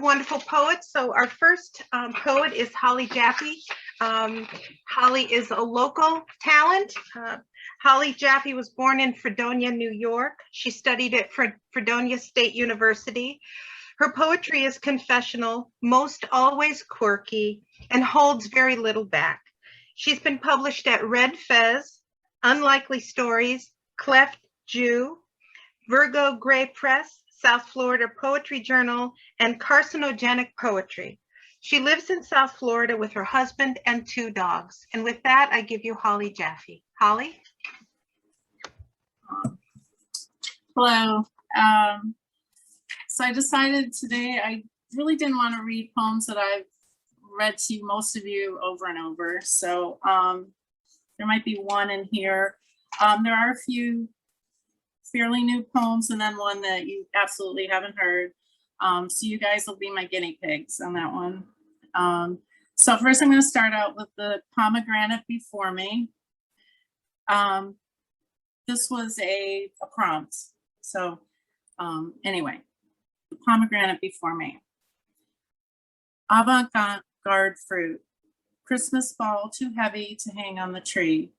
wonderful poets. So our first poet is Holly Jaffe. Holly is a local talent. Holly Jaffe was born in Fredonia, New York. She studied at Fredonia State University. Her poetry is confessional, most always quirky, and holds very little back. She's been published at Red Fez, Unlikely Stories, Cleft Jew, Virgo Gray Press, South Florida Poetry Journal, and Carcinogenic Poetry. She lives in South Florida with her husband and 2 dogs. And with that, I give you Holly Jaffe. Holly? Hello. So I decided today I really didn't want to read poems that I've read to most of you over and over. So there might be one in here. There are a few fairly new poems and then one that you absolutely haven't heard. So you guys will be my guinea pigs on that one. So first I'm going to start out with the pomegranate before me. This was a prompt. So anyway, the pomegranate before me. Avant-garde fruit. Christmas ball too heavy to hang on the tree.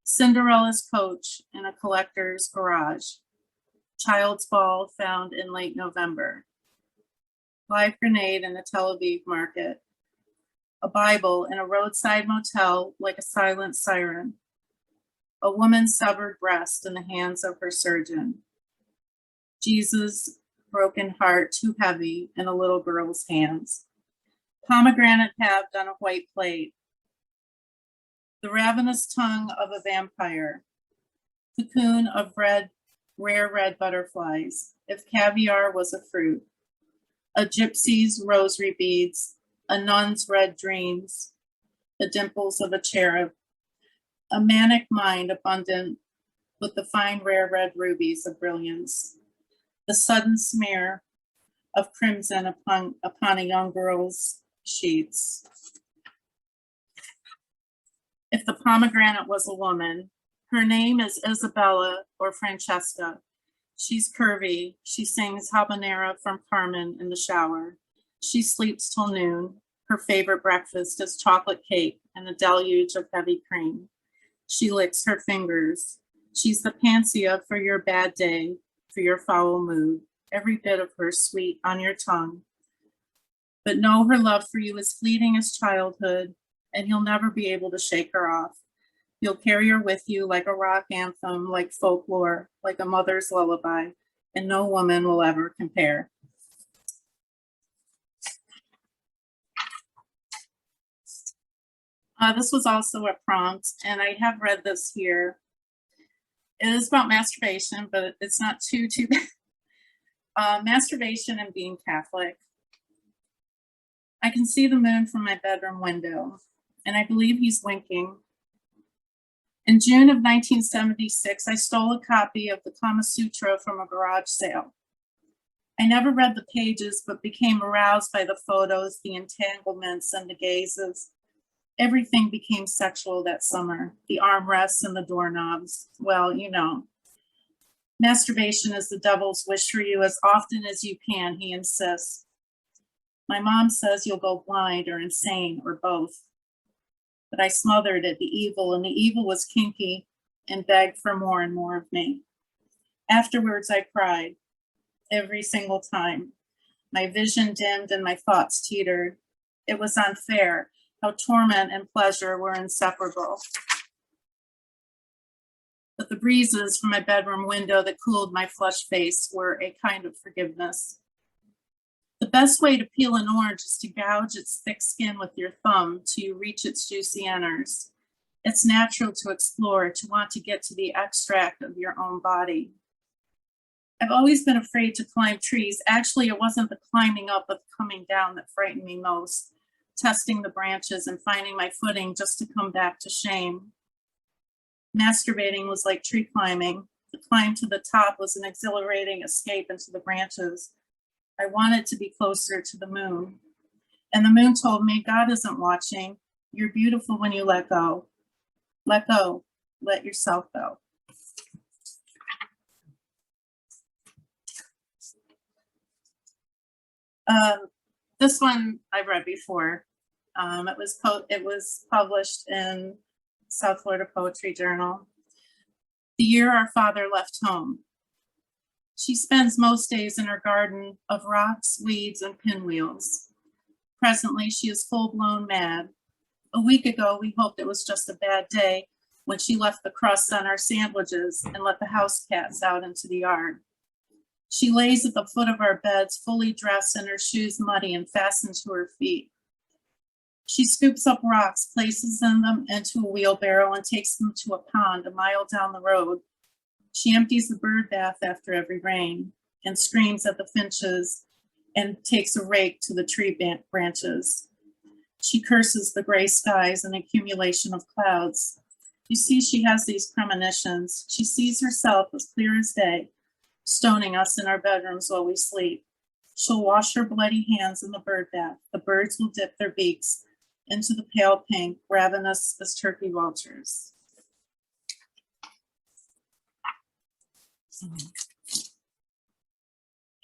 Cinderella's coach in a collector's garage. Child's ball found in late November. Live grenade in the Tel Aviv market. A Bible in a roadside motel like a silent siren. A woman's severed breast in the hands of her surgeon. Jesus' broken heart too heavy in a little girl's hands. Pomegranate halved on a white plate. The ravenous tongue of a vampire. Cocoon of rare red butterflies. If caviar was a fruit. A gypsy's rosary beads. A nun's red dreams. The dimples of a cherub. A manic mind abundant with the fine rare red rubies of brilliance. The sudden smear of crimson upon a young girl's sheets. If the pomegranate was a woman, her name is Isabella or Francesca. She's curvy. She sings habanera from Carmen in the shower. She sleeps till noon. Her favorite breakfast is chocolate cake and a deluge of heavy cream. She licks her fingers. She's the panacea for your bad day, for your foul mood. Every bit of her sweet on your tongue. But know her love for you is fleeting as childhood, and you'll never be able to shake her off. You'll carry her with you like a rock anthem, like folklore, like a mother's lullaby, and no woman will ever compare. This was also a prompt, and I have read this here. It is about masturbation, but it's not too masturbation and being Catholic. I can see the moon from my bedroom window, and I believe he's winking. In June of 1976, I stole a copy of the Kama Sutra from a garage sale. I never read the pages, but became aroused by the photos, the entanglements, and the gazes. Everything became sexual that summer, the armrests and the doorknobs. Well, you know. Masturbation is the devil's wish for you as often as you can, he insists. My mom says you'll go blind or insane or both. But I smothered at the evil, and the evil was kinky and begged for more and more of me. Afterwards, I cried every single time. My vision dimmed and my thoughts teetered. It was unfair how torment and pleasure were inseparable. But the breezes from my bedroom window that cooled my flushed face were a kind of forgiveness. The best way to peel an orange is to gouge its thick skin with your thumb till you reach its juicy innards. It's natural to explore, to want to get to the extract of your own body. I've always been afraid to climb trees. Actually, it wasn't the climbing up but the coming down that frightened me most. Testing the branches and finding my footing just to come back to shame. Masturbating was like tree climbing. The climb to the top was an exhilarating escape into the branches. I wanted to be closer to the moon. And the moon told me, God isn't watching. You're beautiful when you let go. Let go. Let yourself go. This one I've read before. It was published in South Florida Poetry Journal. The year our father left home. She spends most days in her garden of rocks, weeds, and pinwheels. Presently, she is full-blown mad. A week ago, we hoped it was just a bad day when she left the crust on our sandwiches and let the house cats out into the yard. She lays at the foot of our beds, fully dressed and her shoes muddy and fastened to her feet. She scoops up rocks, places them into a wheelbarrow, and takes them to a pond a mile down the road. She empties the bird bath after every rain and screams at the finches and takes a rake to the tree branches. She curses the gray skies and accumulation of clouds. You see, she has these premonitions. She sees herself as clear as day, stoning us in our bedrooms while we sleep. She'll wash her bloody hands in the bird bath. The birds will dip their beaks into the pale pink, ravenous as turkey vultures.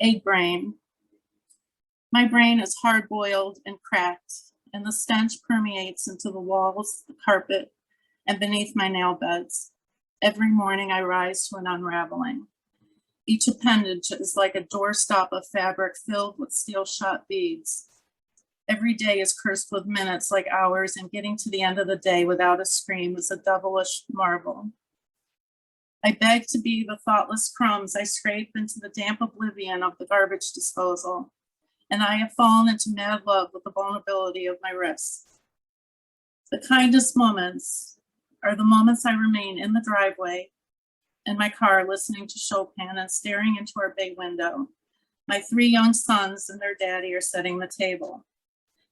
Egg brain. My brain is hard-boiled and cracked, and the stench permeates into the walls, the carpet, and beneath my nail beds. Every morning I rise to an unraveling. Each appendage is like a doorstop of fabric filled with steel-shot beads. Every day is cursed with minutes like hours, and getting to the end of the day without a scream is a devilish marvel. I beg to be the thoughtless crumbs I scrape into the damp oblivion of the garbage disposal, and I have fallen into mad love with the vulnerability of my wrists. The kindest moments are the moments I remain in the driveway in my car listening to Chopin and staring into our big window. My 3 young sons and their daddy are setting the table,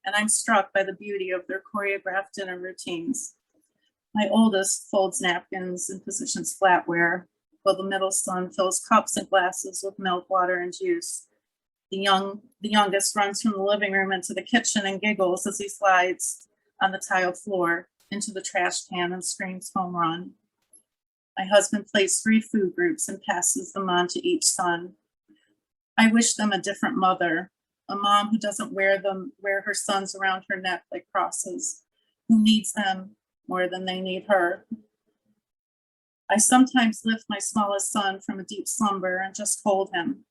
and I'm struck by the beauty of their choreographed dinner routines. My oldest folds napkins and positions flatware, while the middle son fills cups and glasses with milk, water, and juice. The youngest runs from the living room into the kitchen and giggles as he slides on the tiled floor into the trash can and screams home run. My husband plates 3 food groups and passes them on to each son. I wish them a different mother, a mom who doesn't wear her sons around her neck like crosses, who needs them more than they need her. I sometimes lift my smallest son from a deep slumber and just hold him.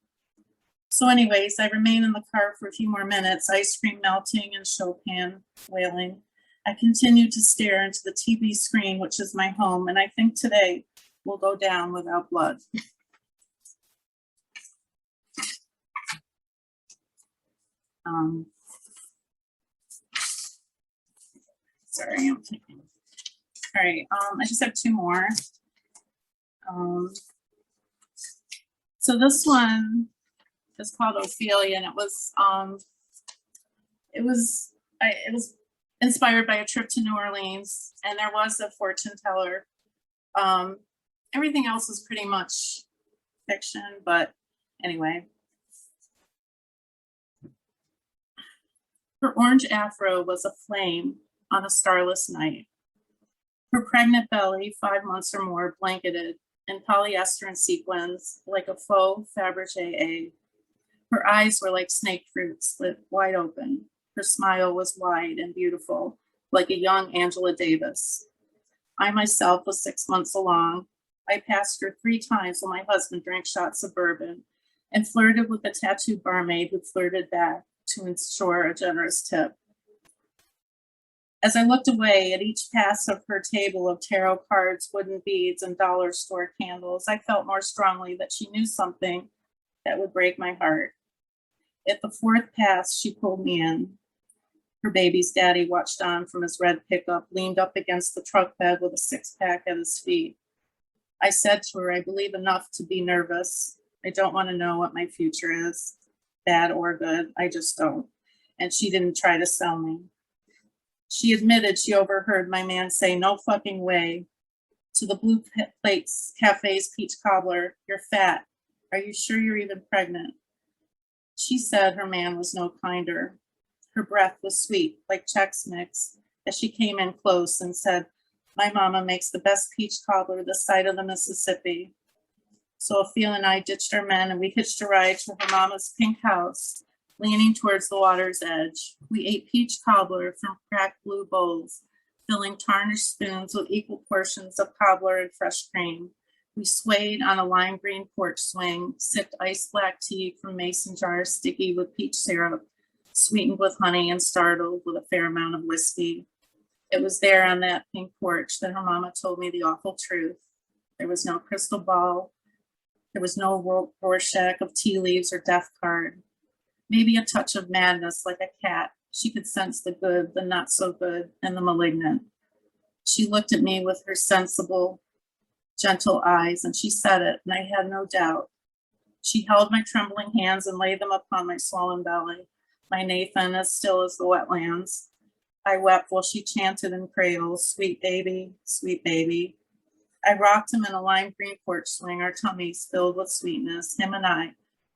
So anyways, I remain in the car for a few more minutes, ice cream melting and Chopin wailing. I continue to stare into the TV screen, which is my home, and I think today will go down without blood. Sorry, I'm thinking. All right, I just have 2 more. So this one is called Ophelia, and it was inspired by a trip to New Orleans, and there was a fortune teller. Everything else is pretty much fiction, but anyway. Her orange afro was a flame on a starless night. Her pregnant belly, 5 months or more, blanketed in polyester and sequins like a faux Fabergé egg. Her eyes were like snake fruit, split wide open. Her smile was wide and beautiful, like a young Angela Davis. I myself was 6 months along. I passed her 3 times while my husband drank shots of bourbon and flirted with the tattooed barmaid who flirted back to ensure a generous tip. As I looked away at each pass of her table of tarot cards, wooden beads, and dollar store candles, I felt more strongly that she knew something that would break my heart. At the 4th pass, she pulled me in. Her baby's daddy watched on from his red pickup, leaned up against the truck bed with a 6-pack at his feet. I said to her, I believe enough to be nervous. I don't want to know what my future is, bad or good. I just don't. And she didn't try to sell me. She admitted she overheard my man say, no fucking way, to the Blue Plates Cafe's peach cobbler, you're fat. Are you sure you're even pregnant? She said her man was no kinder. Her breath was sweet, like Chex Mix, as she came in close and said, my mama makes the best peach cobbler this side of the Mississippi. So Ophelia and I ditched our men and we hitched a ride to her mama's pink house leaning towards the water's edge. We ate peach cobbler from cracked blue bowls, filling tarnished spoons with equal portions of cobbler and fresh cream. We swayed on a lime green porch swing, sipped ice black tea from mason jars sticky with peach syrup, sweetened with honey and startled with a fair amount of whiskey. It was there on that pink porch that her mama told me the awful truth. There was no crystal ball. There was no Rorschach of tea leaves or death card. Maybe a touch of madness like a cat. She could sense the good, the not so good, and the malignant. She looked at me with her sensible, gentle eyes, and she said it, and I had no doubt. She held my trembling hands and laid them upon my swollen belly, my Nathan as still as the wetlands. I wept while she chanted in cradles, sweet baby, sweet baby. I rocked him in a lime green porch swing, our tummies filled with sweetness, him and I,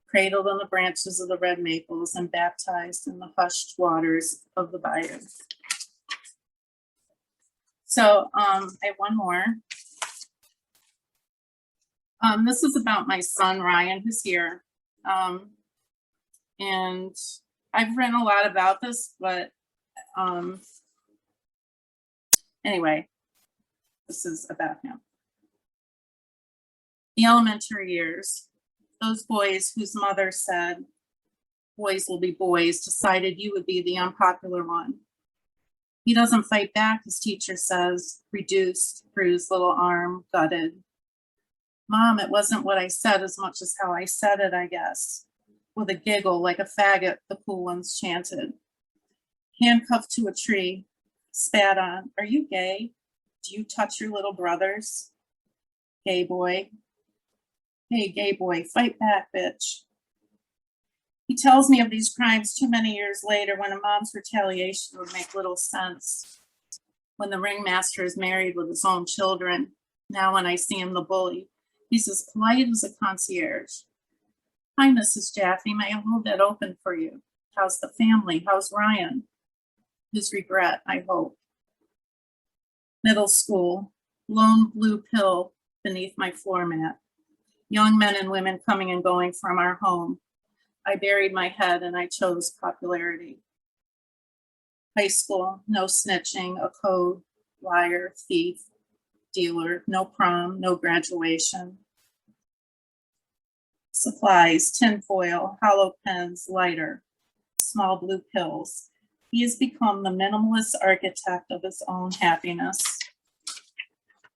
cradled on the branches of the red maples and baptized in the hushed waters of the bayou. So I have one more. This is about my son, Ryan, who's here. And I've written a lot about this, but anyway, this is about him. The elementary years, those boys whose mother said, boys will be boys, decided you would be the unpopular one. He doesn't fight back, his teacher says, reduced, bruised little arm, gutted. Mom, it wasn't what I said as much as how I said it, I guess. With a giggle like a faggot, the cool ones chanted. Handcuffed to a tree, spat on. Are you gay? Do you touch your little brothers? Gay boy. Hey, gay boy, fight back, bitch. He tells me of these crimes too many years later when a mom's retaliation would make little sense. When the ringmaster is married with his own children, now when I see him the bully, he's as polite as a concierge. Hi, Mrs. Jaffe, may I hold that open for you? How's the family? How's Ryan? His regret, I hope. Middle school, lone blue pill beneath my floor mat. Young men and women coming and going from our home. I buried my head and I chose popularity. High school, no snitching, a code, liar, thief, dealer, no prom, no graduation. Supplies, tinfoil, hollow pens, lighter, small blue pills. He has become the minimalist architect of his own happiness.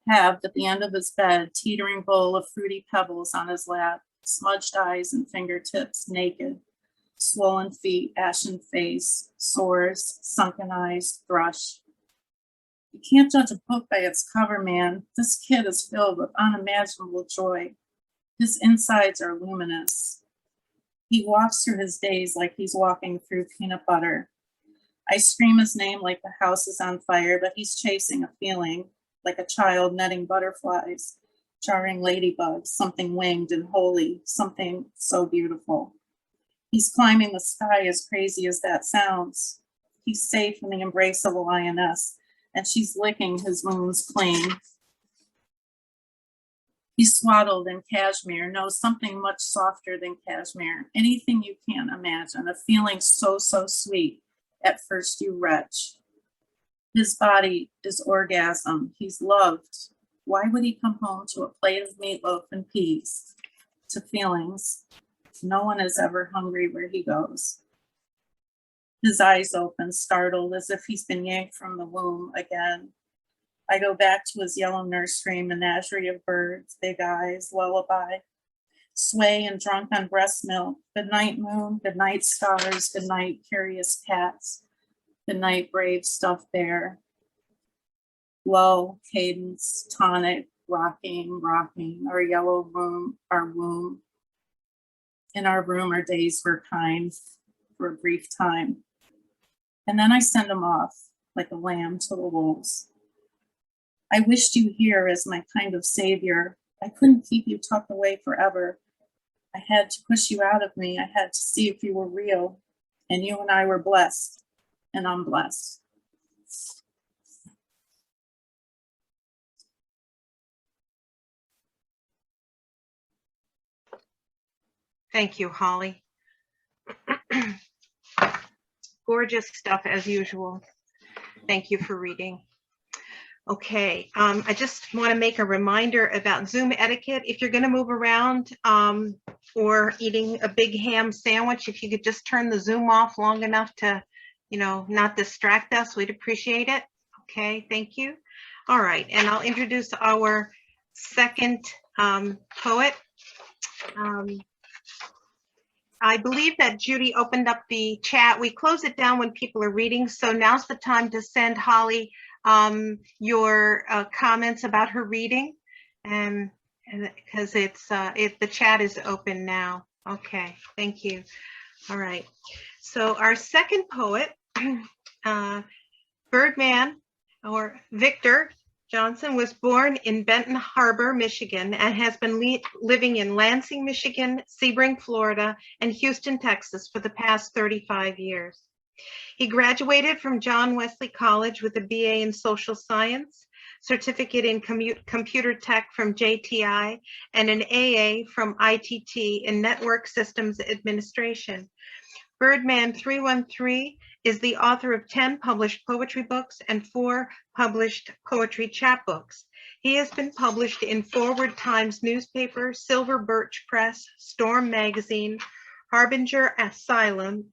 Halved at the end of his bed, teetering bowl of fruity pebbles on his lap, smudged eyes and fingertips, naked, swollen feet, ashen face, sores, sunken eyes, thrush. You can't judge a book by its cover, man. This kid is filled with unimaginable joy. His insides are luminous. He walks through his days like he's walking through peanut butter. I scream his name like the house is on fire, but he's chasing a feeling, like a child netting butterflies, jarring ladybugs, something winged and holy, something so beautiful. He's climbing the sky as crazy as that sounds. He's safe in the embrace of a lioness, and she's licking his wounds clean. He's swaddled in cashmere, no, something much softer than cashmere, anything you can't imagine, a feeling so, so sweet. At first you retch. His body is orgasm. He's loved. Why would he come home to a plate of meatloaf and peas? To feelings. No one is ever hungry where he goes. His eyes open, startled, as if he's been yanked from the womb again. I go back to his yellow nursery, menagerie of birds, big eyes, lullaby. Sway and drunk on breast milk. Good night, moon. Good night, stars. Good night, curious cats. Good night, brave stuffed bear. Low cadence, tonic, rocking, our yellow room, our womb. In our room, our days were kind for a brief time. And then I send him off like a lamb to the wolves. I wished you here as my kind of savior. I couldn't keep you tucked away forever. I had to push you out of me. I had to see if you were real. And you and I were blessed, and I'm blessed. Thank you, Holly. Gorgeous stuff as usual. Thank you for reading. Okay, I just want to make a reminder about Zoom etiquette. If you're going to move around or eating a big ham sandwich, if you could just turn the Zoom off long enough to, not distract us, we'd appreciate it. Okay, thank you. All right, and I'll introduce our second poet. I believe that Judy opened up the chat. We close it down when people are reading, so now's the time to send Holly your comments about her reading, and because the chat is open now. Okay, thank you. All right, so our second poet, Birdman, or Victor Johnson, was born in Benton Harbor, Michigan, and has been living in Lansing, Michigan, Sebring, Florida, and Houston, Texas for the past 35 years. He graduated from John Wesley College with a BA in Social Science, certificate in Computer Tech from JTI, and an AA from ITT in Network Systems Administration. Birdman313 is the author of 10 published poetry books and 4 published poetry chapbooks. He has been published in Forward Times newspaper, Silver Birch Press, Storm Magazine, Harbinger Asylum,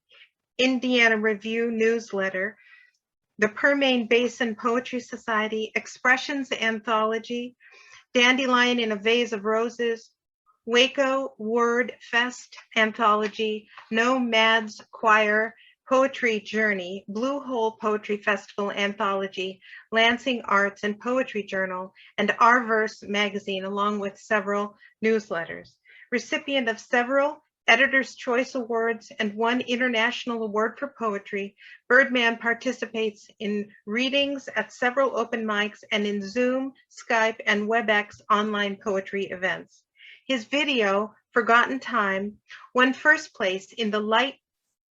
Indiana Review newsletter, the Permain Basin Poetry Society, Expressions Anthology, Dandelion in a Vase of Roses, Waco Word Fest Anthology, Nomads Choir Poetry Journey, Blue Hole Poetry Festival Anthology, Lansing Arts and Poetry Journal, and Our Verse magazine, along with several newsletters. Recipient of several Editor's Choice Awards and 1 International Award for Poetry, Birdman participates in readings at several open mics and in Zoom, Skype, and WebEx online poetry events. His video, Forgotten Time, won first place in the Light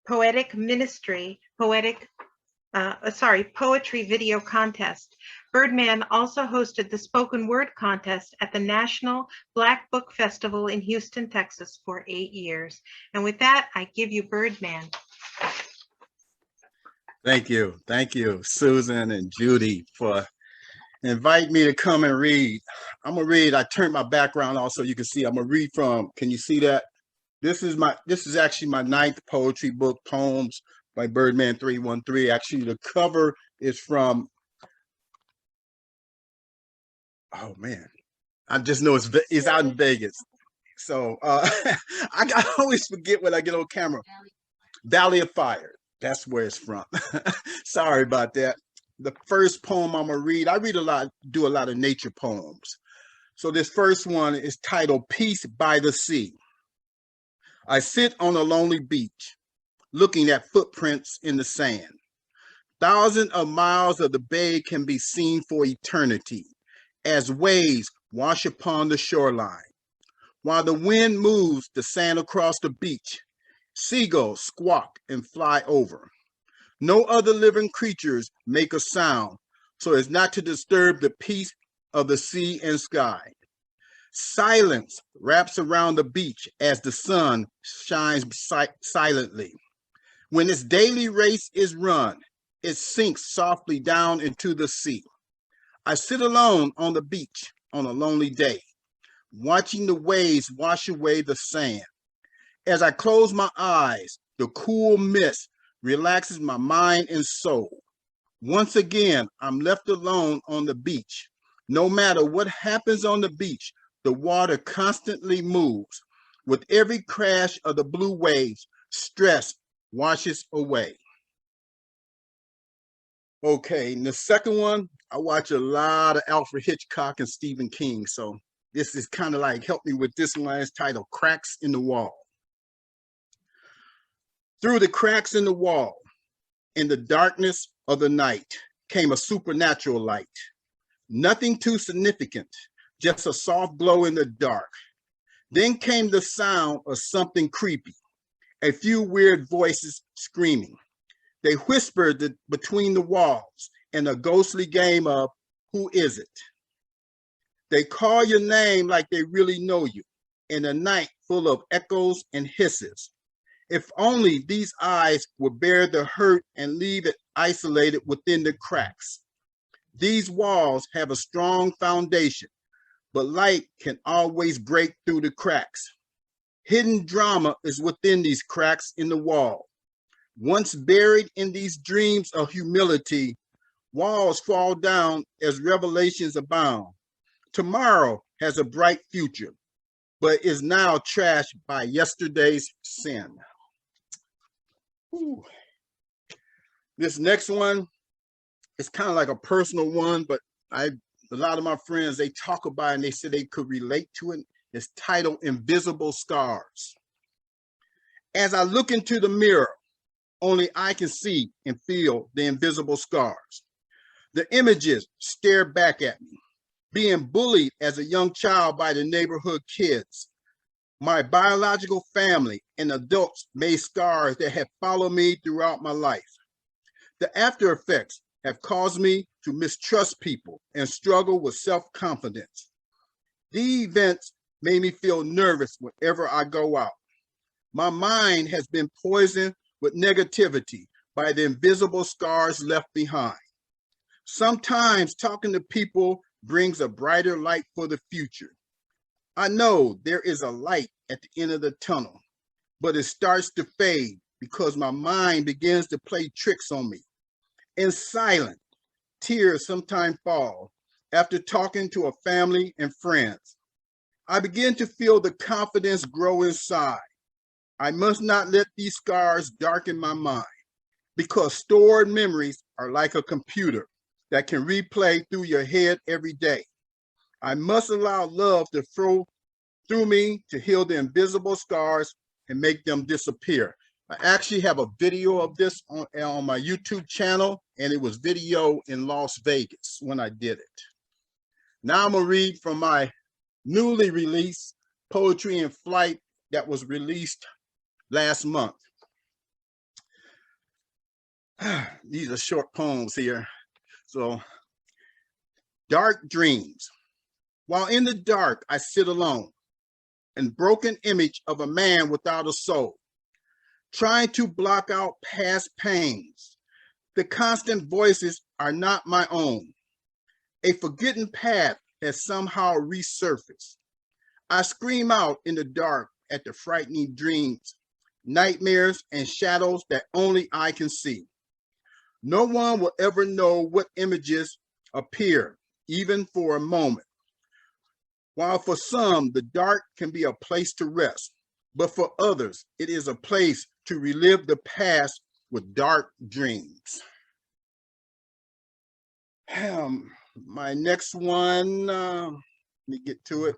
Poetic Ministry Poetry Video Contest. Birdman also hosted the Spoken Word Contest at the National Black Book Festival in Houston, Texas for 8 years. And with that, I give you Birdman. Thank you, Susan and Judy, for inviting me to come and read. I'm gonna read. I turned my background off so you can see. I'm gonna read from. Can you see that? This is actually my 9th poetry book, Poems by Birdman313. Actually, the cover is from. Oh man, I just know it's out in Vegas. So I always forget when I get on camera. Valley of Fire. That's where it's from. Sorry about that. The first poem I'm gonna read, I read a lot, do a lot of nature poems. So this first one is titled Peace by the Sea. I sit on a lonely beach, looking at footprints in the sand. Thousands of miles of the bay can be seen for eternity as waves wash upon the shoreline. While the wind moves the sand across the beach, seagulls squawk and fly over. No other living creatures make a sound so as not to disturb the peace of the sea and sky. Silence wraps around the beach as the sun shines silently. When its daily race is run, it sinks softly down into the sea. I sit alone on the beach on a lonely day, watching the waves wash away the sand. As I close my eyes, the cool mist relaxes my mind and soul. Once again, I'm left alone on the beach. No matter what happens on the beach, the water constantly moves. With every crash of the blue waves, stress washes away. Okay, and the second one, I watch a lot of Alfred Hitchcock and Stephen King, so this is kind of like help me with this one. It's titled Cracks in the Wall. Through the cracks in the wall, in the darkness of the night, came a supernatural light. Nothing too significant, just a soft glow in the dark. Then came the sound of something creepy, a few weird voices screaming. They whispered between the walls in a ghostly game of who is it? They call your name like they really know you in a night full of echoes and hisses. If only these eyes would bear the hurt and leave it isolated within the cracks. These walls have a strong foundation, but light can always break through the cracks. Hidden drama is within these cracks in the wall. Once buried in these dreams of humility, walls fall down as revelations abound. Tomorrow has a bright future, but is now trashed by yesterday's sin. Ooh. This next one is kind of like a personal one, but a lot of my friends, they talk about it and they said they could relate to it. It's titled Invisible Scars. As I look into the mirror, only I can see and feel the invisible scars. The images stare back at me. Being bullied as a young child by the neighborhood kids. My biological family and adults made scars that have followed me throughout my life. The after effects have caused me to mistrust people and struggle with self-confidence. These events made me feel nervous whenever I go out. My mind has been poisoned with negativity by the invisible scars left behind. Sometimes talking to people brings a brighter light for the future. I know there is a light at the end of the tunnel, but it starts to fade because my mind begins to play tricks on me. In silence, tears sometimes fall after talking to a family and friends. I begin to feel the confidence grow inside. I must not let these scars darken my mind because stored memories are like a computer that can replay through your head every day. I must allow love to flow through me to heal the invisible scars and make them disappear. I actually have a video of this on my YouTube channel, and it was video in Las Vegas when I did it. Now I'm gonna read from my newly released Poetry in Flight that was released last month. These are short poems here. So, dark dreams. While in the dark, I sit alone, and broken image of a man without a soul, trying to block out past pains. The constant voices are not my own. A forgotten path has somehow resurfaced. I scream out in the dark at the frightening dreams, nightmares, and shadows that only I can see. No one will ever know what images appear, even for a moment. While for some, the dark can be a place to rest, but for others, it is a place to relive the past with dark dreams. My next one, let me get to it.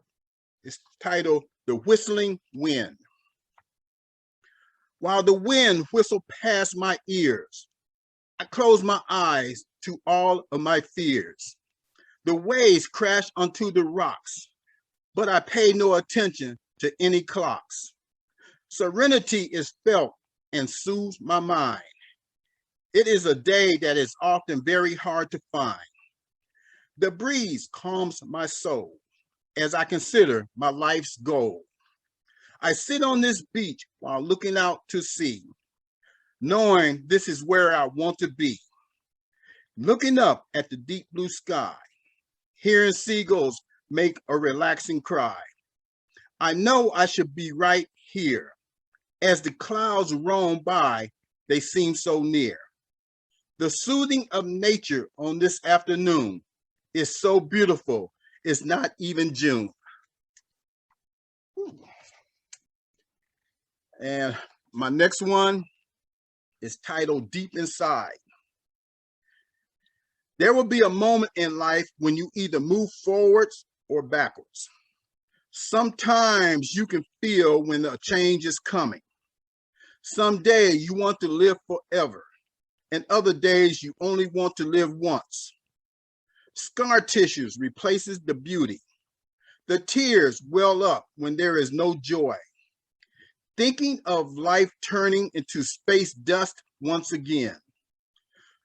It's titled The Whistling Wind. While the wind whistled past my ears, I closed my eyes to all of my fears. The waves crashed onto the rocks, but I paid no attention to any clocks. Serenity is felt and soothes my mind. It is a day that is often very hard to find. The breeze calms my soul as I consider my life's goal. I sit on this beach while looking out to sea, knowing this is where I want to be. Looking up at the deep blue sky, hearing seagulls make a relaxing cry. I know I should be right here. As the clouds roam by, they seem so near. The soothing of nature on this afternoon is so beautiful, it's not even June. And my next one is titled Deep Inside. There will be a moment in life when you either move forwards or backwards. Sometimes you can feel when a change is coming. Some days you want to live forever, and other days you only want to live once. Scar tissues replaces the beauty. The tears well up when there is no joy. Thinking of life turning into space dust once again.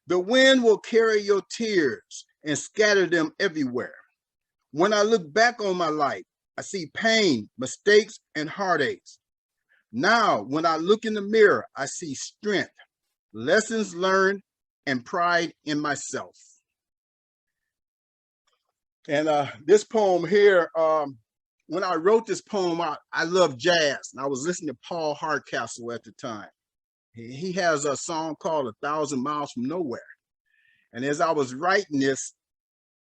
The wind will carry your tears and scatter them everywhere. When I look back on my life, I see pain, mistakes, and heartaches. Now, when I look in the mirror, I see strength, lessons learned, and pride in myself. And this poem here, when I wrote this poem, I love jazz, and I was listening to Paul Hardcastle at the time. He has a song called 1,000 Miles from Nowhere. And as I was writing this,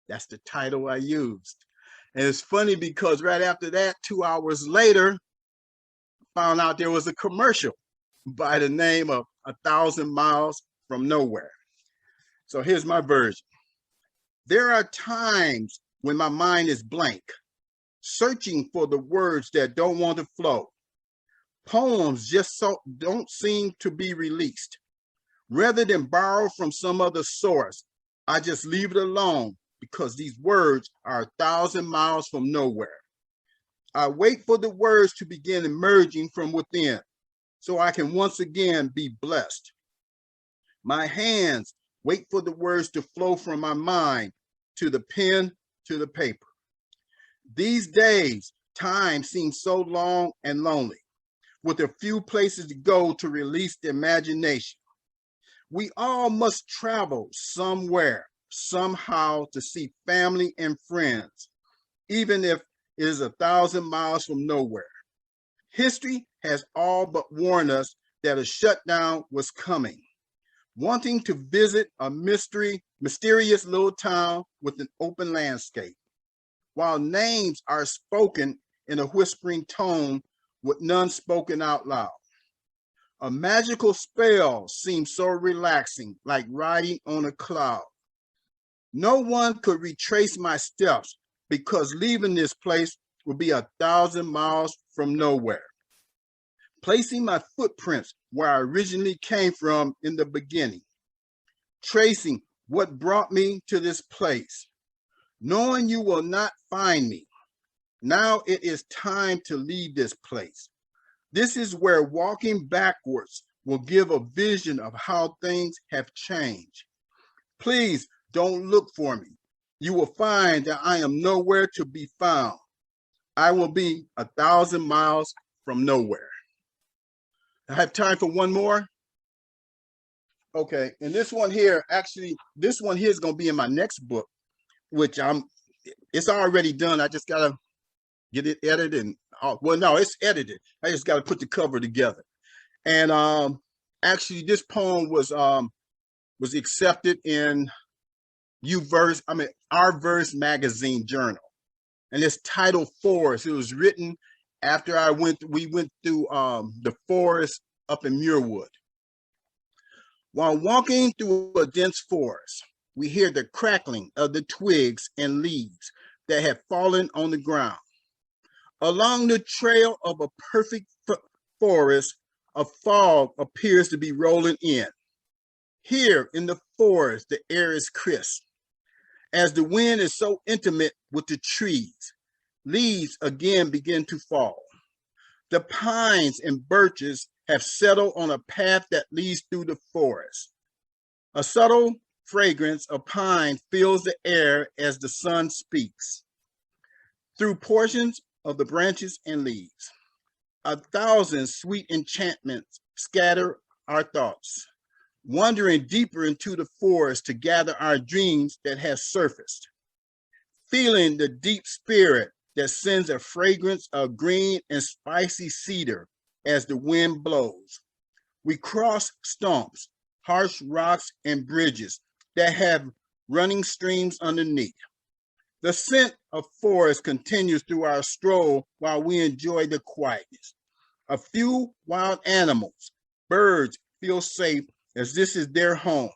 that's the title I used. And it's funny because right after that, 2 hours later, I found out there was a commercial by the name of 1,000 Miles from Nowhere. So here's my version. There are times when my mind is blank, searching for the words that don't want to flow. Poems just don't seem to be released. Rather than borrow from some other source, I just leave it alone because these words are 1,000 miles from nowhere. I wait for the words to begin emerging from within so I can once again be blessed. My hands wait for the words to flow from my mind to the pen, to the paper. These days, time seems so long and lonely, with a few places to go to release the imagination. We all must travel somewhere, somehow, to see family and friends, even if it is 1,000 miles from nowhere. History has all but warned us that a shutdown was coming. Wanting to visit a mysterious little town with an open landscape, while names are spoken in a whispering tone with none spoken out loud. A magical spell seems so relaxing, like riding on a cloud. No one could retrace my steps because leaving this place would be 1,000 miles from nowhere. Placing my footprints where I originally came from in the beginning. Tracing what brought me to this place. Knowing you will not find me. Now it is time to leave this place. This is where walking backwards will give a vision of how things have changed. Please don't look for me. You will find that I am nowhere to be found. I will be 1,000 miles from nowhere. I have time for one more. Okay, and this one here, actually, this one here is going to be in my next book, which it's already done. I just got to get it edited and well, no, it's edited. I just got to put the cover together. And actually, this poem was accepted in Our Verse magazine journal, and it's titled Forest. It was written after we went through the forest up in Muirwood. While walking through a dense forest, we hear the crackling of the twigs and leaves that have fallen on the ground. Along the trail of a perfect forest, a fog appears to be rolling in. Here in the forest, the air is crisp. As the wind is so intimate with the trees, leaves again begin to fall. The pines and birches have settled on a path that leads through the forest. A subtle fragrance of pine fills the air as the sun speaks. Through portions of the branches and leaves, 1,000 sweet enchantments scatter our thoughts, wandering deeper into the forest to gather our dreams that have surfaced. Feeling the deep spirit that sends a fragrance of green and spicy cedar as the wind blows. We cross stumps, harsh rocks, and bridges that have running streams underneath. The scent of forest continues through our stroll while we enjoy the quietness. A few wild animals, birds feel safe as this is their home.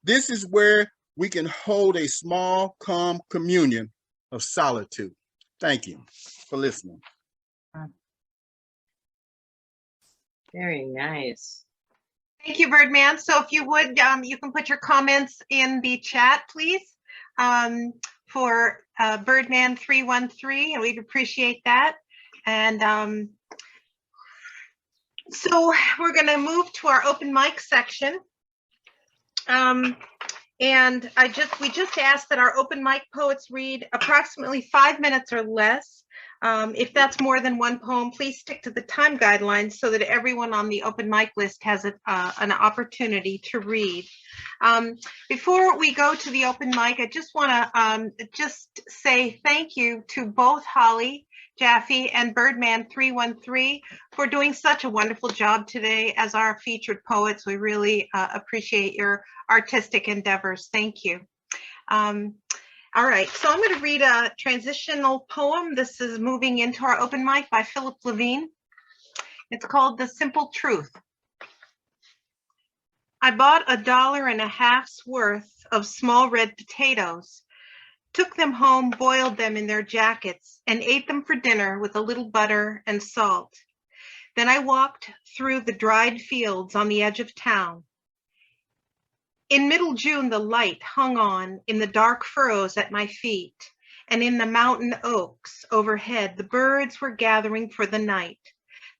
This is where we can hold a small, calm communion of solitude. Thank you for listening. Very nice. Thank you, Birdman. So if you would, you can put your comments in the chat, please, for Birdman313, and we'd appreciate that. And so we're going to move to our open mic section. And we just asked that our open mic poets read approximately 5 minutes or less. If that's more than one poem, please stick to the time guidelines so that everyone on the open mic list has an opportunity to read. Before we go to the open mic, I just want to just say thank you to both Holly Jaffe and Birdman313 for doing such a wonderful job today as our featured poets. We really appreciate your artistic endeavors. Thank you. All right, so I'm going to read a transitional poem. This is moving into our open mic by Philip Levine. It's called The Simple Truth. I bought $1.50's worth of small red potatoes, took them home, boiled them in their jackets, and ate them for dinner with a little butter and salt. Then I walked through the dried fields on the edge of town. In middle June, the light hung on in the dark furrows at my feet, and in the mountain oaks overhead, the birds were gathering for the night,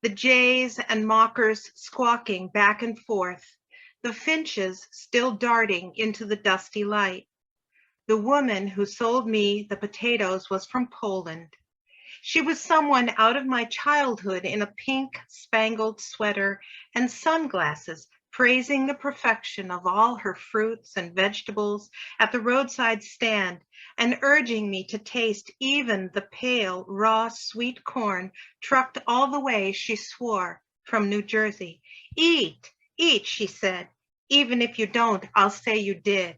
the jays and mockers squawking back and forth, the finches still darting into the dusty light. The woman who sold me the potatoes was from Poland. She was someone out of my childhood in a pink spangled sweater and sunglasses, praising the perfection of all her fruits and vegetables at the roadside stand and urging me to taste even the pale, raw, sweet corn trucked all the way, she swore, from New Jersey. Eat, eat, she said. Even if you don't, I'll say you did.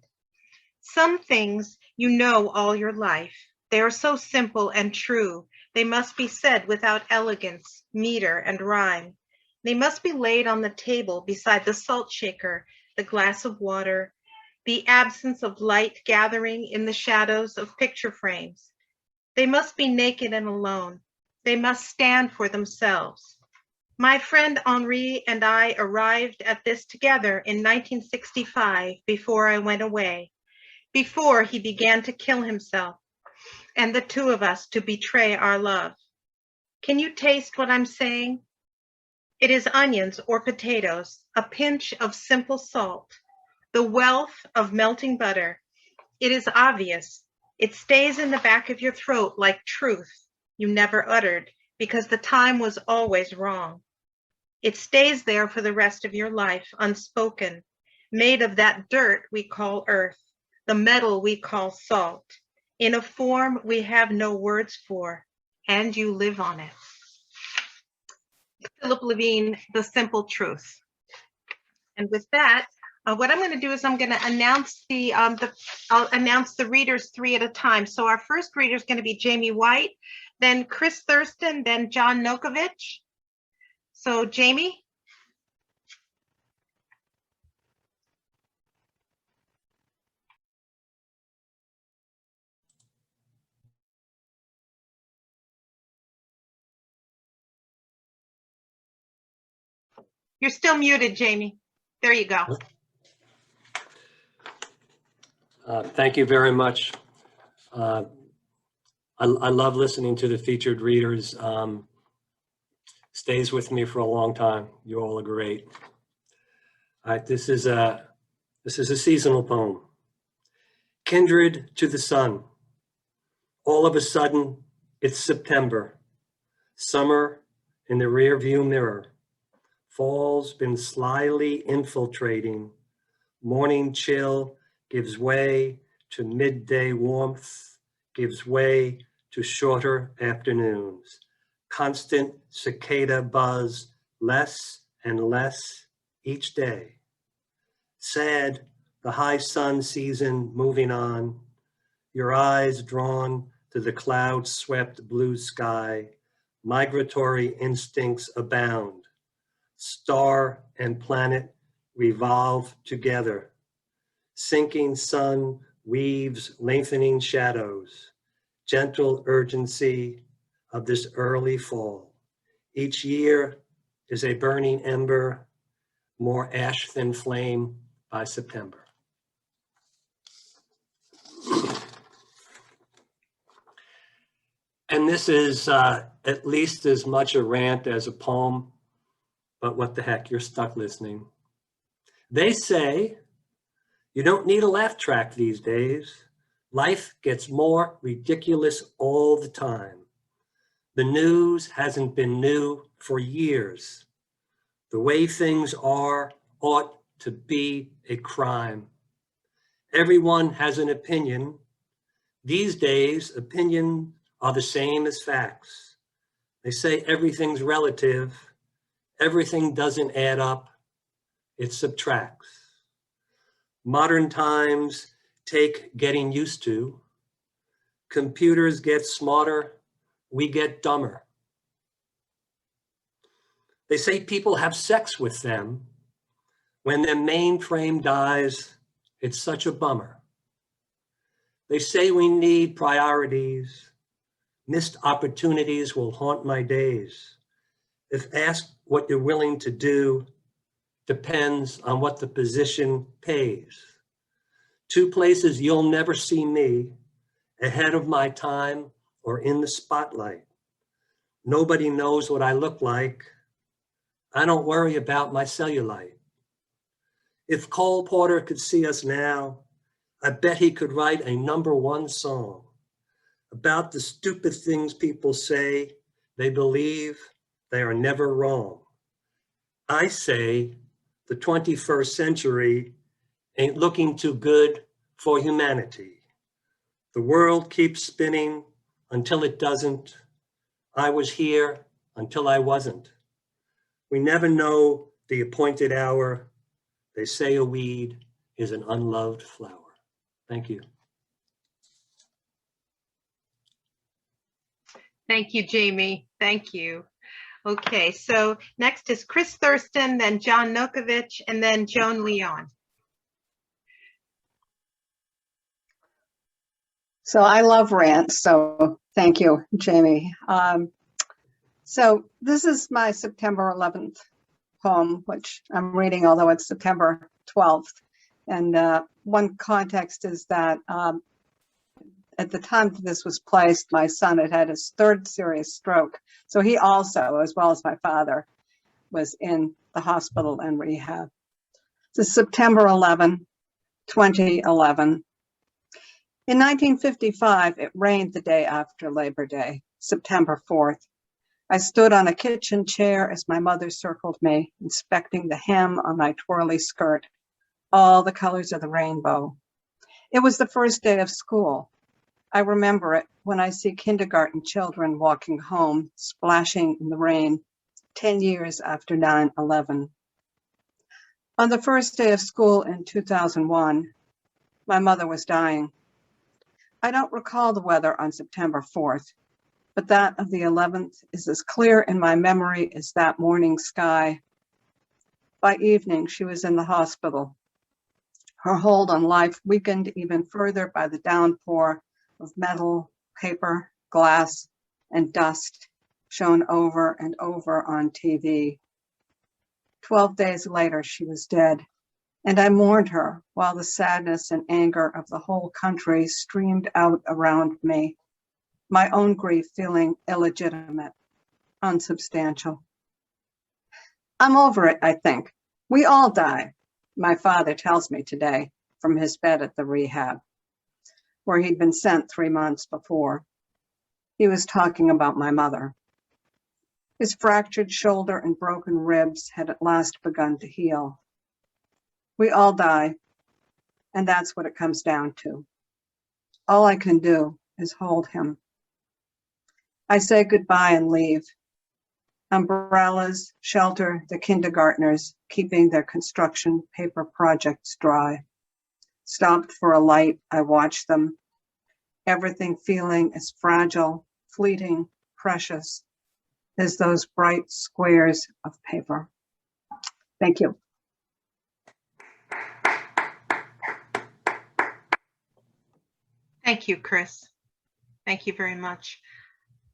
Some things you know all your life. They are so simple and true. They must be said without elegance, meter, and rhyme. They must be laid on the table beside the salt shaker, the glass of water, the absence of light gathering in the shadows of picture frames. They must be naked and alone. They must stand for themselves. My friend Henri and I arrived at this together in 1965 before I went away, before he began to kill himself, and the two of us to betray our love. Can you taste what I'm saying? It is onions or potatoes, a pinch of simple salt, the wealth of melting butter. It is obvious. It stays in the back of your throat like truth you never uttered because the time was always wrong. It stays there for the rest of your life, unspoken, made of that dirt we call earth, the metal we call salt, in a form we have no words for, and you live on it. Philip Levine, The Simple Truth. And with that, what I'm going to do is I'm going to announce I'll announce the readers three at a time. So our first reader is going to be Jamie White, then Chris Thurston, then John Nokovich. So Jamie. You're still muted, Jamie. There you go. Thank you very much. I love listening to the featured readers. Stays with me for a long time. You all are great. This is a seasonal poem. Kindred to the sun. All of a sudden, it's September. Summer in the rearview mirror. Fall's been slyly infiltrating. Morning chill gives way to midday warmth, gives way to shorter afternoons. Constant cicada buzz, less and less each day. Sad, the high sun season moving on, your eyes drawn to the cloud-swept blue sky, migratory instincts abound. Star and planet revolve together. Sinking sun weaves lengthening shadows, gentle urgency of this early fall. Each year is a burning ember, more ash than flame by September. And this is at least as much a rant as a poem, but what the heck, you're stuck listening. They say you don't need a laugh track these days. Life gets more ridiculous all the time. The news hasn't been new for years. The way things are ought to be a crime. Everyone has an opinion. These days, opinions are the same as facts. They say everything's relative. Everything doesn't add up. It subtracts. Modern times take getting used to. Computers get smarter, we get dumber. They say people have sex with them. When their mainframe dies, it's such a bummer. They say we need priorities. Missed opportunities will haunt my days. If asked what you're willing to do, depends on what the position pays. Two places you'll never see me, ahead of my time or in the spotlight. Nobody knows what I look like. I don't worry about my cellulite. If Cole Porter could see us now, I bet he could write a #1 song about the stupid things people say they believe they are never wrong. I say the 21st century ain't looking too good for humanity. The world keeps spinning until it doesn't. I was here until I wasn't. We never know the appointed hour. They say a weed is an unloved flower. Thank you. Thank you, Jamie. Thank you. Okay, so next is Chris Thurston, then John Nokovich, and then Joan Leon. So I love rants, so thank you, Jamie. So this is my September 11th poem, which I'm reading, although it's September 12th. And one context is that at the time that this was placed, my son had had his 3rd serious stroke. So he also, as well as my father, was in the hospital and rehab. This is September 11, 2011. In 1955, it rained the day after Labor Day, September 4th. I stood on a kitchen chair as my mother circled me, inspecting the hem on my twirly skirt, all the colors of the rainbow. It was the first day of school. I remember it when I see kindergarten children walking home, splashing in the rain, 10 years after 9/11. On the first day of school in 2001, my mother was dying. I don't recall the weather on September 4th, but that of the 11th is as clear in my memory as that morning sky. By evening, she was in the hospital. Her hold on life weakened even further by the downpour of metal, paper, glass, and dust shown over and over on TV. 12 days later, she was dead. And I mourned her while the sadness and anger of the whole country streamed out around me, my own grief feeling illegitimate, unsubstantial. I'm over it, I think. We all die, my father tells me today from his bed at the rehab, where he'd been sent 3 months before. He was talking about my mother. His fractured shoulder and broken ribs had at last begun to heal. We all die, and that's what it comes down to. All I can do is hold him. I say goodbye and leave. Umbrellas shelter the kindergartners, keeping their construction paper projects dry. Stopped for a light, I watch them, everything feeling as fragile, fleeting, precious as those bright squares of paper. Thank you. Thank you, Chris. Thank you very much.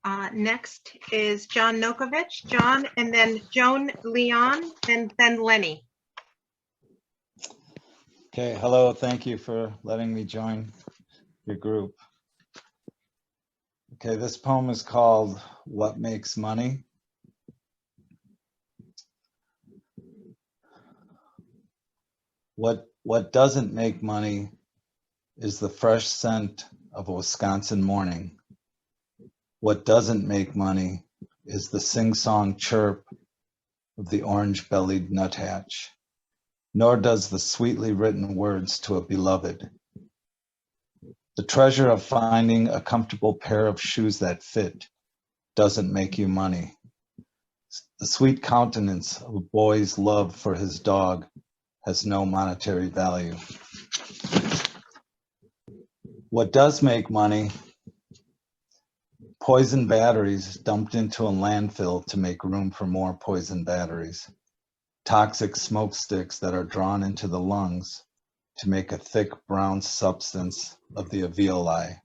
Next is John Nokovich, John, and then Joan Leon, and then Lenny. Okay, hello, thank you for letting me join your group. Okay, this poem is called What Makes Money? What doesn't make money is the fresh scent of a Wisconsin morning. What doesn't make money is the sing-song chirp of the orange-bellied nuthatch, nor does the sweetly written words to a beloved. The treasure of finding a comfortable pair of shoes that fit doesn't make you money. The sweet countenance of a boy's love for his dog has no monetary value. What does make money? Poison batteries dumped into a landfill to make room for more poison batteries. Toxic smoke sticks that are drawn into the lungs to make a thick brown substance of the alveoli.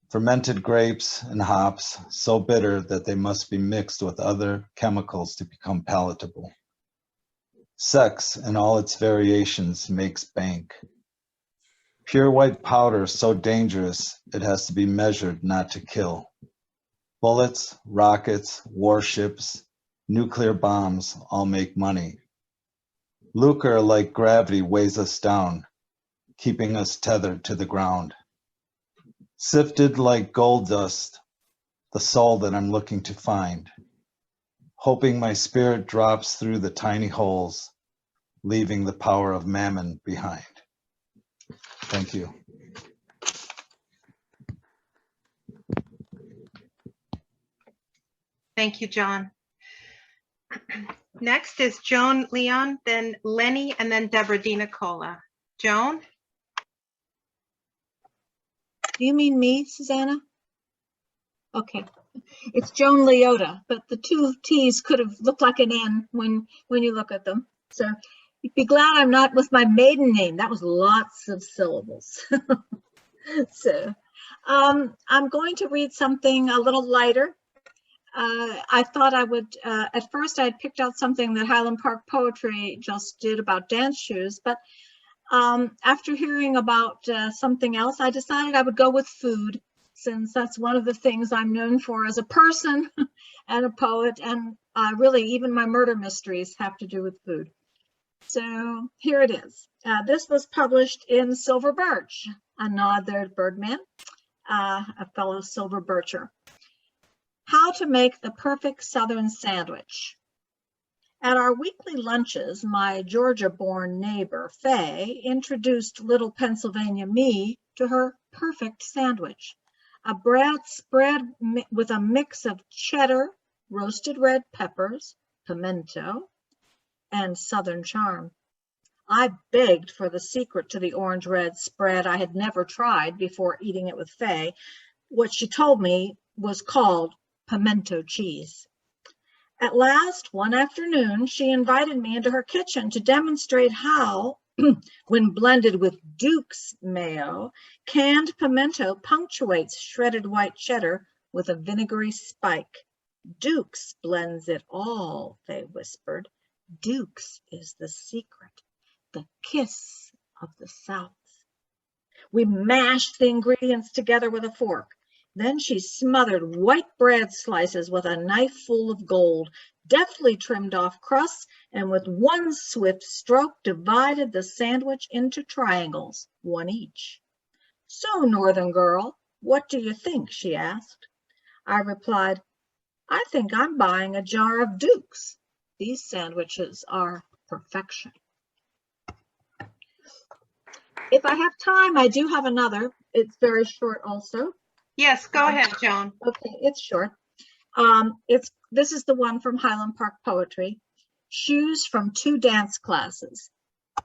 Fermented grapes and hops so bitter that they must be mixed with other chemicals to become palatable. Sex in all its variations makes bank. Pure white powder so dangerous it has to be measured not to kill. Bullets, rockets, warships, nuclear bombs all make money. Lucre like gravity weighs us down, keeping us tethered to the ground. Sifted like gold dust, the soul that I'm looking to find, hoping my spirit drops through the tiny holes, leaving the power of mammon behind. Thank you. Thank you, John. Next is Joan Leon, then Lenny, and then Deborah DiNicola. Joan? Do you mean me, Susanna? Okay. It's Joan Leota, but the two T's could have looked like an N when you look at them. So you'd be glad I'm not with my maiden name. That was lots of syllables. So I'm going to read something a little lighter. I thought I would, at first I had picked out something that Highland Park Poetry just did about dance shoes, but after hearing about something else, I decided I would go with food, since that's one of the things I'm known for as a person and a poet, and really even my murder mysteries have to do with food. So here it is. This was published in Silver Birch, a nod there to Birdman, a fellow Silver Bircher. How to make the perfect Southern sandwich. At our weekly lunches, my Georgia-born neighbor, Faye, introduced little Pennsylvania me to her perfect sandwich. A bread spread with a mix of cheddar, roasted red peppers, pimento, and Southern charm. I begged for the secret to the orange-red spread I had never tried before eating it with Faye. What she told me was called pimento cheese. At last, one afternoon, she invited me into her kitchen to demonstrate how, when blended with Duke's mayo, canned pimento punctuates shredded white cheddar with a vinegary spike. Duke's blends it all, Faye whispered. Duke's is the secret, the kiss of the South. We mashed the ingredients together with a fork. Then she smothered white bread slices with a knife full of gold, deftly trimmed off crusts, and with one swift stroke divided the sandwich into triangles, one each. So, Northern girl, what do you think? She asked. I replied, I think I'm buying a jar of Duke's. These sandwiches are perfection. If I have time, I do have another. It's very short also. Yes, go ahead, Joan. Okay, it's short. This is the one from Highland Park Poetry. Shoes from 2 dance classes.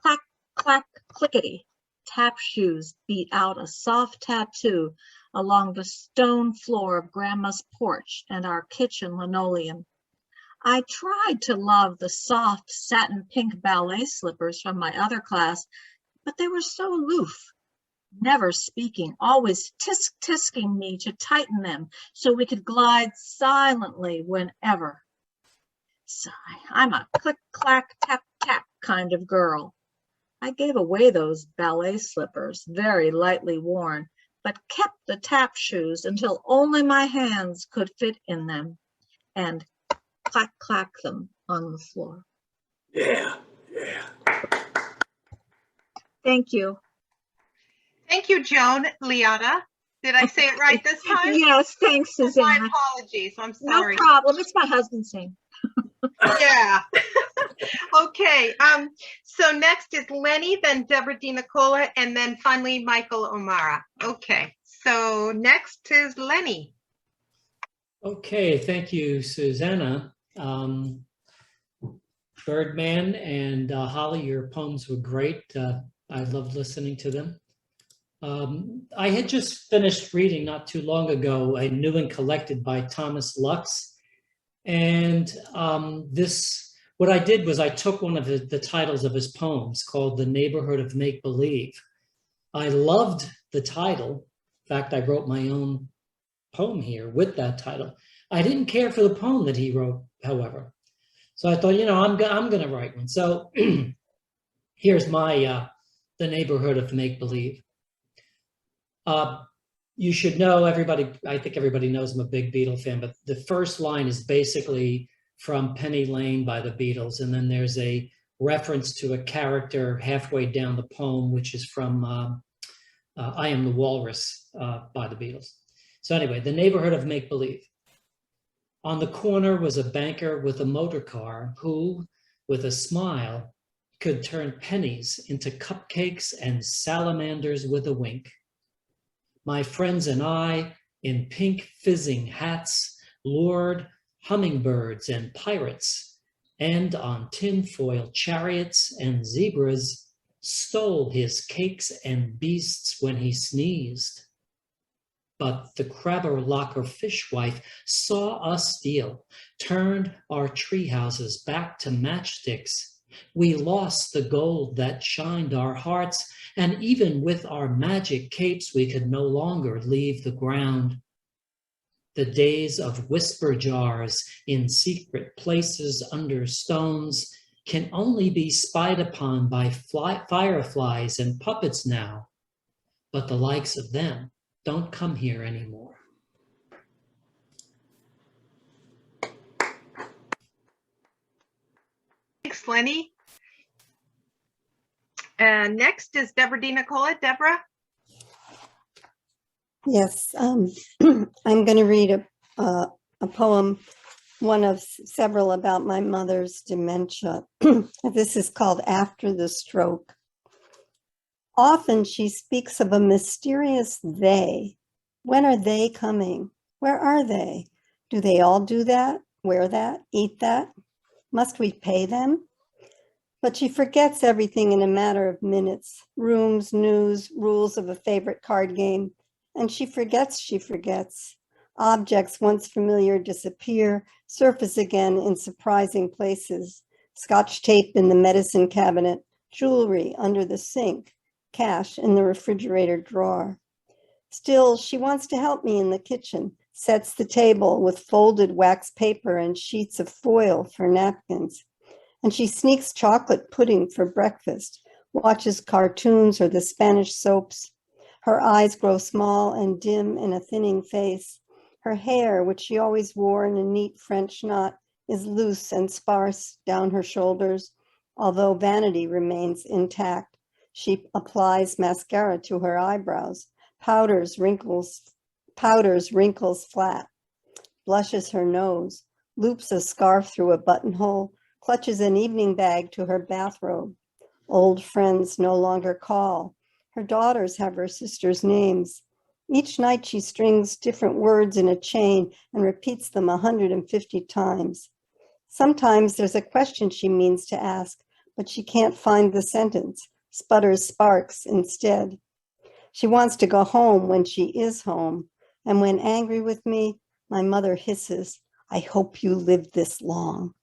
Clack, clack, clickety. Tap shoes beat out a soft tattoo along the stone floor of Grandma's porch and our kitchen linoleum. I tried to love the soft satin pink ballet slippers from my other class, but they were so aloof. Never speaking, always tisk-tisking me to tighten them so we could glide silently whenever. Sigh, I'm a click-clack, tap-tap kind of girl. I gave away those ballet slippers, very lightly worn, but kept the tap shoes until only my hands could fit in them, and clack-clack them on the floor. Yeah. Thank you. Thank you, Joan Leota. Did I say it right this time? Yes, thanks, My Susanna. apologies. I'm No sorry. problem. It's my husband's name. Yeah. Okay. So next is Lenny, then Deborah DiNicola, and then finally Michael O'Mara. Okay. So next is Lenny. Okay, thank you, Susanna. Birdman and Holly, your poems were great. I loved listening to them. I had just finished reading not too long ago A New and Collected by Thomas Lux. And what I did was I took one of the titles of his poems called The Neighborhood of Make-Believe. I loved the title. In fact, I wrote my own poem here with that title. I didn't care for the poem that he wrote, however. So I thought, I'm going to write one. So here's my The Neighborhood of Make-Believe. You should know, I think everybody knows I'm a big Beatle fan, but the first line is basically from Penny Lane by the Beatles. And then there's a reference to a character halfway down the poem, which is from I Am the Walrus by the Beatles. So anyway, The Neighborhood of Make-Believe. On the corner was a banker with a motor car who, with a smile, could turn pennies into cupcakes and salamanders with a wink. My friends and I, in pink fizzing hats, lured hummingbirds and pirates, and on tinfoil chariots and zebras, stole his cakes and beasts when he sneezed. But the crabber locker fishwife saw us steal, turned our tree houses back to matchsticks. We lost the gold that shined our hearts, and even with our magic capes, we could no longer leave the ground. The days of whisper jars in secret places under stones can only be spied upon by fireflies and puppets now, but the likes of them don't come here anymore. Thanks, Lenny. And next is Deborah DiNicola. Deborah? Yes, I'm going to read a poem, one of several about my mother's dementia. This is called After the Stroke. Often she speaks of a mysterious they. When are they coming? Where are they? Do they all do that, wear that, eat that? Must we pay them? But she forgets everything in a matter of minutes, rooms, news, rules of a favorite card game. And she forgets. Objects once familiar disappear, surface again in surprising places. Scotch tape in the medicine cabinet, jewelry under the sink, cash in the refrigerator drawer. Still, she wants to help me in the kitchen, sets the table with folded wax paper and sheets of foil for napkins. And she sneaks chocolate pudding for breakfast, watches cartoons or the Spanish soaps. Her eyes grow small and dim in a thinning face. Her hair, which she always wore in a neat French knot, is loose and sparse down her shoulders, although vanity remains intact. She applies mascara to her eyebrows, powders wrinkles flat, blushes her nose, loops a scarf through a buttonhole, clutches an evening bag to her bathrobe. Old friends no longer call. Her daughters have her sister's names. Each night she strings different words in a chain and repeats them 150 times. Sometimes there's a question she means to ask, but she can't find the sentence, sputters sparks instead. She wants to go home when she is home, and when angry with me, my mother hisses, "I hope you live this long."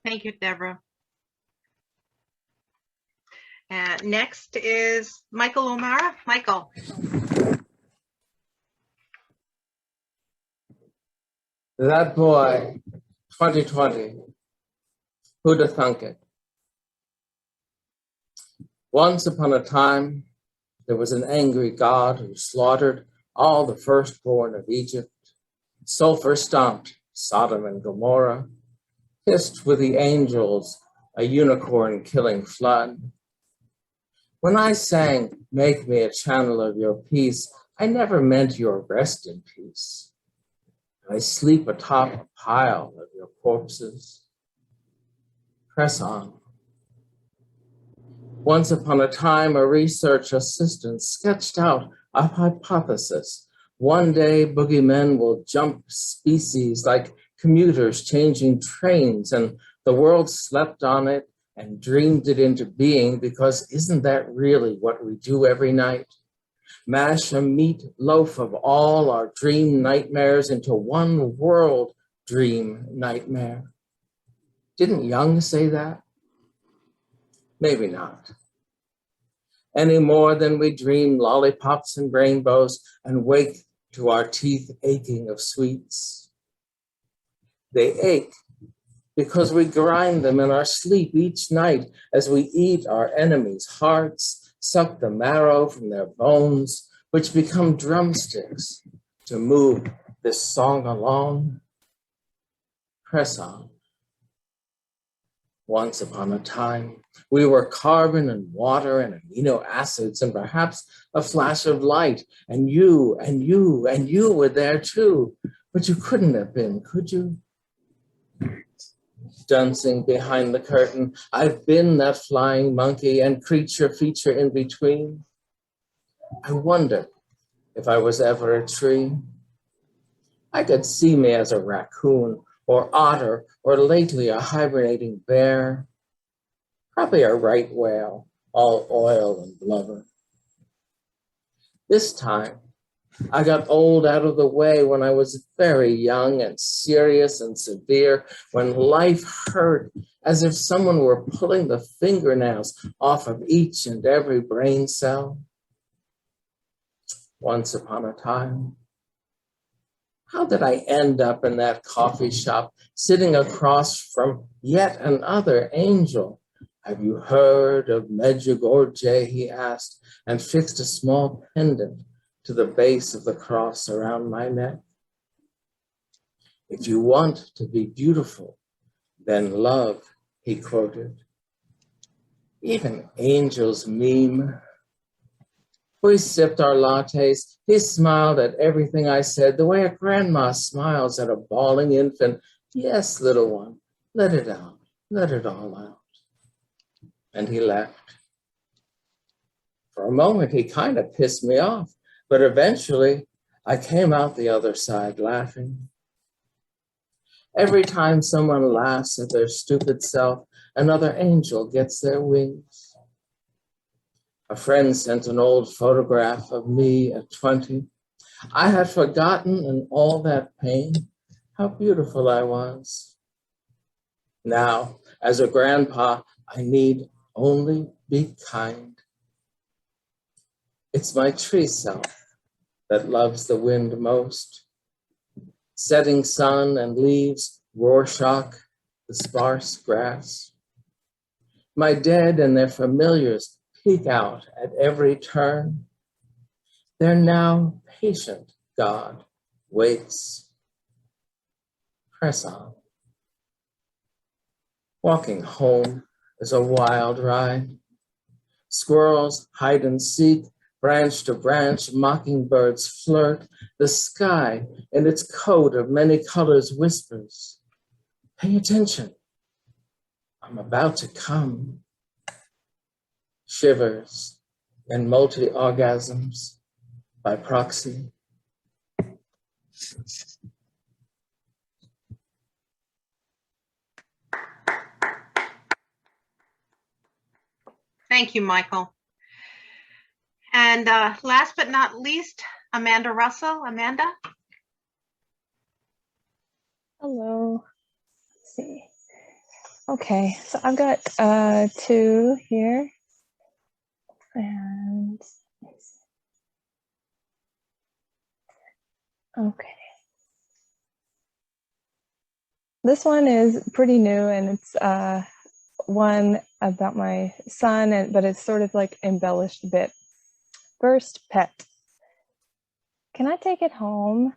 Thank you, Deborah. And next is Michael O'Mara. Michael. That boy, 2020, who'd have thunk it? Once upon a time, there was an angry God who slaughtered all the firstborn of Egypt, sulfur stomped Sodom and Gomorrah, hissed with the angels a unicorn killing flood. When I sang, "Make me a channel of your peace," I never meant your rest in peace. I sleep atop a pile of your corpses. Press on. Once upon a time, a research assistant sketched out a hypothesis. One day, boogeymen will jump species like commuters changing trains, and the world slept on it and dreamed it into being, because isn't that really what we do every night? Mash a meat loaf of all our dream nightmares into one world dream nightmare. Didn't Jung say that? Maybe not. Any more than we dream lollipops and rainbows and wake to our teeth aching of sweets. They ache because we grind them in our sleep each night as we eat our enemies' hearts, suck the marrow from their bones, which become drumsticks to move this song along. Press on. Once upon a time, we were carbon and water and amino acids and perhaps a flash of light, and you and you and you were there too, but you couldn't have been, could you? Dancing behind the curtain, I've been that flying monkey and creature feature in between. I wonder if I was ever a tree. I could see me as a raccoon or otter or lately a hibernating bear, probably a right whale, all oil and blubber. This time, I got old out of the way when I was very young and serious and severe, when life hurt as if someone were pulling the fingernails off of each and every brain cell. Once upon a time. How did I end up in that coffee shop, sitting across from yet another angel? Have you heard of Medjugorje, he asked, and fixed a small pendant to the base of the cross around my neck. If you want to be beautiful, then love, he quoted. Even angels meme. We sipped our lattes. He smiled at everything I said, the way a grandma smiles at a bawling infant. Yes, little one, let it out, let it all out. And he left. For a moment, he kind of pissed me off, but eventually I came out the other side laughing. Every time someone laughs at their stupid self, another angel gets their wings. A friend sent an old photograph of me at 20. I had forgotten in all that pain how beautiful I was. Now, as a grandpa, I need only be kind. It's my tree self that loves the wind most. Setting sun and leaves, Rorschach, the sparse grass. My dead and their familiars peek out at every turn. Their now patient God waits. Press on. Walking home is a wild ride. Squirrels hide and seek, branch to branch, mockingbirds flirt. The sky in its coat of many colors whispers, pay attention, I'm about to come. Shivers and multi-orgasms by proxy. Thank you, Michael. And last but not least, Amanda Russell. Amanda? Hello. Let's see. Okay, so I've got two here. And okay. This one is pretty new, and it's one about my son, but it's sort of like embellished a bit. First, pet. Can I take it home?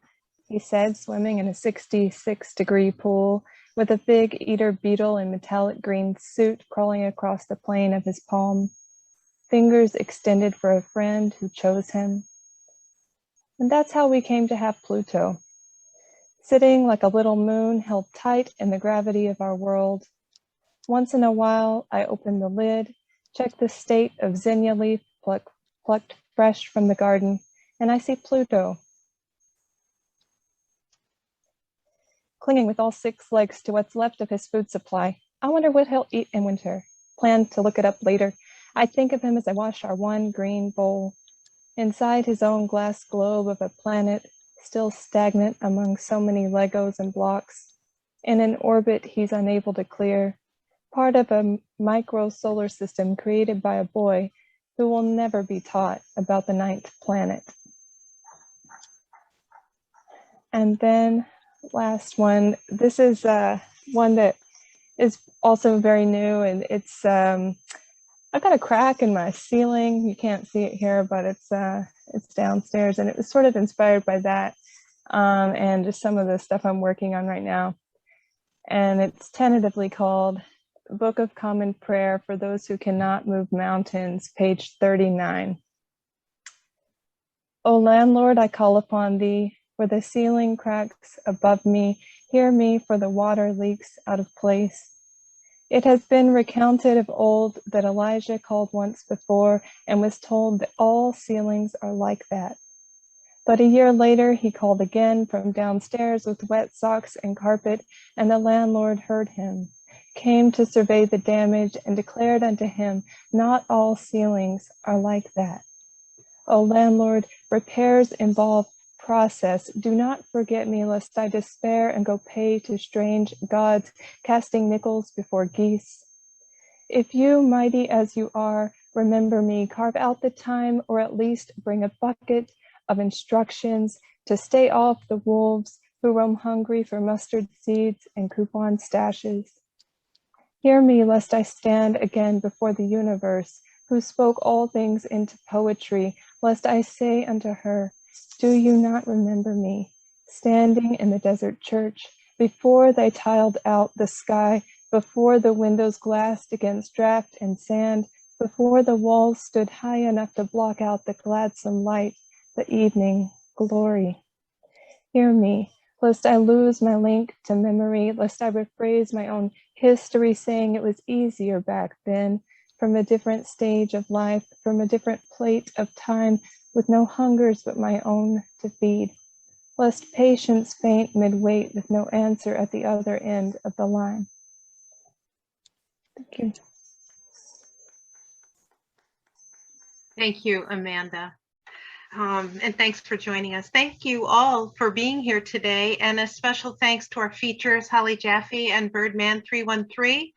He said, swimming in a 66-degree pool with a big eater beetle in metallic green suit crawling across the plane of his palm, fingers extended for a friend who chose him. And that's how we came to have Pluto, sitting like a little moon held tight in the gravity of our world. Once in a while, I open the lid, check the state of zinnia leaf plucked fresh from the garden, and I see Pluto, clinging with all 6 legs to what's left of his food supply. I wonder what he'll eat in winter. Plan to look it up later. I think of him as I wash our one green bowl. Inside his own glass globe of a planet, still stagnant among so many Legos and blocks. In an orbit he's unable to clear. Part of a micro solar system created by a boy who will never be taught about the 9th planet. And then last one, this is one that is also very new, and it's I've got a crack in my ceiling. You can't see it here, but it's downstairs, and it was sort of inspired by that and just some of the stuff I'm working on right now. And it's tentatively called Book of Common Prayer for Those Who Cannot Move Mountains, page 39. O landlord, I call upon thee, for the ceiling cracks above me, hear me, for the water leaks out of place. It has been recounted of old that Elijah called once before and was told that all ceilings are like that. But a year later, he called again from downstairs with wet socks and carpet, and the landlord heard him, came to survey the damage, and declared unto him, not all ceilings are like that. O landlord, repairs involve process. Do not forget me, lest I despair and go pay to strange gods, casting nickels before geese. If you, mighty as you are, remember me, carve out the time, or at least bring a bucket of instructions to stay off the wolves who roam hungry for mustard seeds and coupon stashes. Hear me, lest I stand again before the universe, who spoke all things into poetry, lest I say unto her, do you not remember me, standing in the desert church, before they tiled out the sky, before the windows glassed against draft and sand, before the walls stood high enough to block out the gladsome light, the evening glory? Hear me, lest I lose my link to memory, lest I rephrase my own history, saying it was easier back then, from a different stage of life, from a different plate of time, with no hungers but my own to feed, lest patience faint mid-wait with no answer at the other end of the line. Thank you. Thank you, Amanda. And thanks for joining us. Thank you all for being here today, and a special thanks to our features, Holly Jaffe and Birdman313.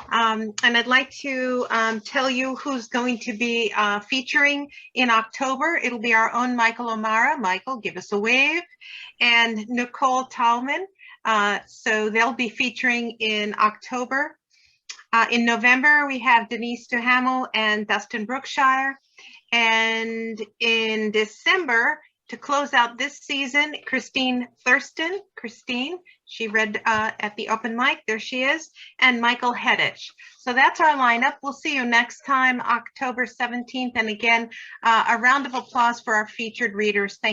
And I'd like to tell you who's going to be featuring in October. It'll be our own Michael O'Mara. Michael, give us a wave. And Nicole Tallman. So they'll be featuring in October. In November, we have Denise Duhamel and Dustin Brookshire. And in December, to close out this season, Christine Thurston. Christine, she read at the open mic, there she is, and Michael Heddich. So that's our lineup. We'll see you next time, October 17th. And again, a round of applause for our featured readers. Thank